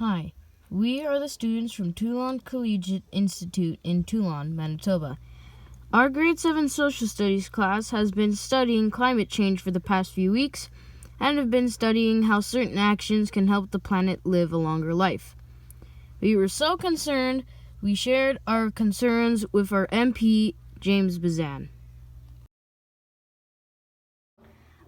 Hi, we are the students from Toulon Collegiate Institute in Toulon, Manitoba. Our grade 7 social studies class has been studying climate change for the past few weeks and have been studying how certain actions can help the planet live a longer life. We were so concerned, we shared our concerns with our MP, James Bazan.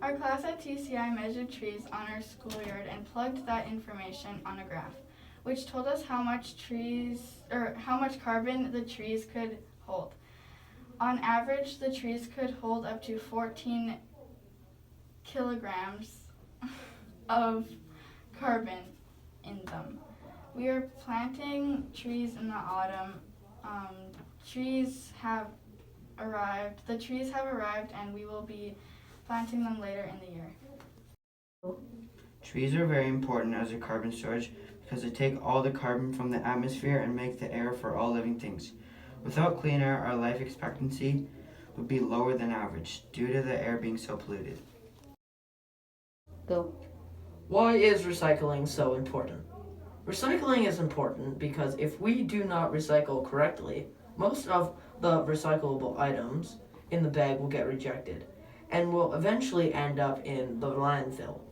Our class at TCI measured trees on our schoolyard and plugged that information on a graph, which told us how much carbon the trees could hold. On average, the trees could hold up to 14 kilograms of carbon in them. We are planting trees in the autumn. The trees have arrived and we will be planting them later in the year. Trees are very important as a carbon storage because they take all the carbon from the atmosphere and make the air for all living things. Without clean air, our life expectancy would be lower than average due to the air being so polluted. Go. Why is recycling so important? Recycling is important because if we do not recycle correctly, most of the recyclable items in the bag will get rejected and will eventually end up in the landfill.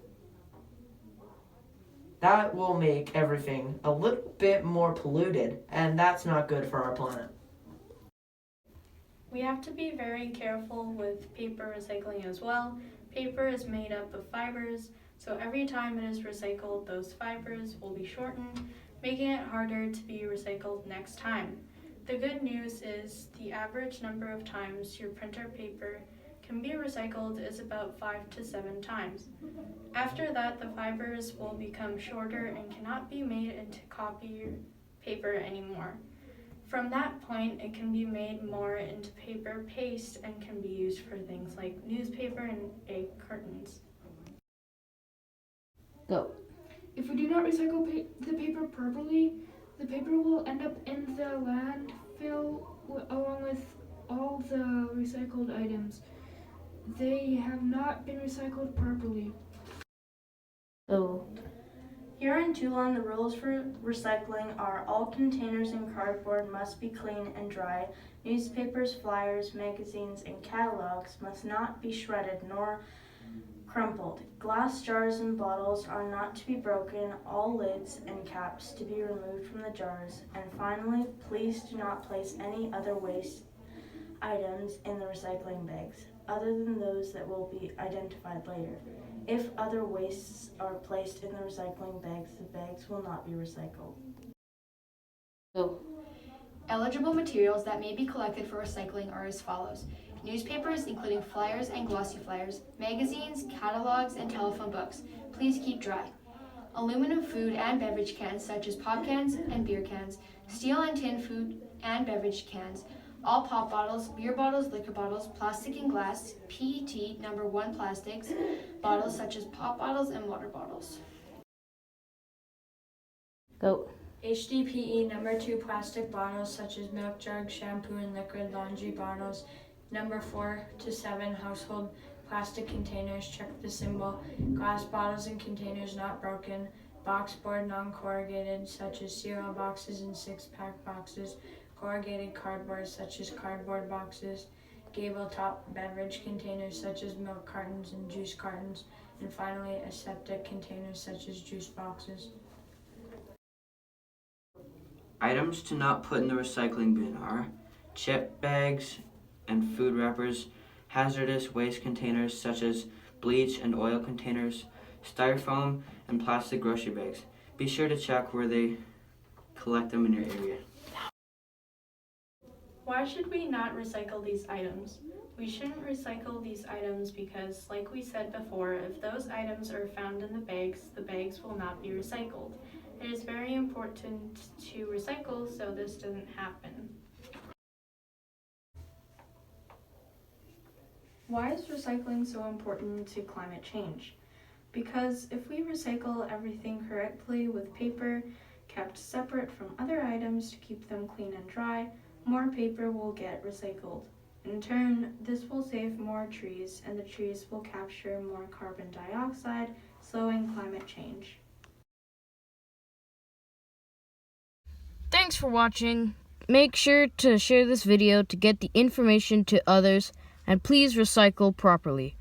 That will make everything a little bit more polluted, and that's not good for our planet. We have to be very careful with paper recycling as well. Paper is made up of fibers, so every time it is recycled, those fibers will be shortened, making it harder to be recycled next time. The good news is the average number of times your printer paper can be recycled is about 5 to 7 times. After that, the fibers will become shorter and cannot be made into copy paper anymore. From that point, it can be made more into paper paste and can be used for things like newspaper and egg cartons. Go. If we do not recycle the paper properly, the paper will end up in the landfill along with all the recycled items. They have not been recycled properly. Go. Here in Toulon, the rules for recycling are all containers and cardboard must be clean and dry. Newspapers, flyers, magazines, and catalogs must not be shredded nor crumpled. Glass jars and bottles are not to be broken, all lids and caps to be removed from the jars. And finally, please do not place any other waste items in the recycling bags, other than those that will be identified later. If other wastes are placed in the recycling bags, the bags will not be recycled. Go. Eligible materials that may be collected for recycling are as follows: newspapers, including flyers and glossy flyers, magazines, catalogs, and telephone books. Please keep dry. Aluminum food and beverage cans such as pop cans and beer cans, steel and tin food and beverage cans, all pop bottles, beer bottles, liquor bottles, plastic and glass, PET number 1 plastics, bottles such as pop bottles and water bottles. Go. HDPE number 2 plastic bottles such as milk jugs, shampoo and liquid laundry bottles. Number 4 to 7 household plastic containers, check the symbol. Glass bottles and containers not broken. Box board non-corrugated such as cereal boxes and 6-pack boxes. Corrugated cardboard such as cardboard boxes. Gable top beverage containers such as milk cartons and juice cartons. And finally, aseptic containers such as juice boxes. Items to not put in the recycling bin are chip bags and food wrappers, hazardous waste containers such as bleach and oil containers, styrofoam, and plastic grocery bags. Be sure to check where they collect them in your area. Why should we not recycle these items? We shouldn't recycle these items because, like we said before, if those items are found in the bags will not be recycled. It is very important to recycle so this doesn't happen. Why is recycling so important to climate change? Because if we recycle everything correctly with paper kept separate from other items to keep them clean and dry, more paper will get recycled. In turn, this will save more trees, and the trees will capture more carbon dioxide, slowing climate change. Thanks for watching. Make sure to share this video to get the information to others, and please recycle properly.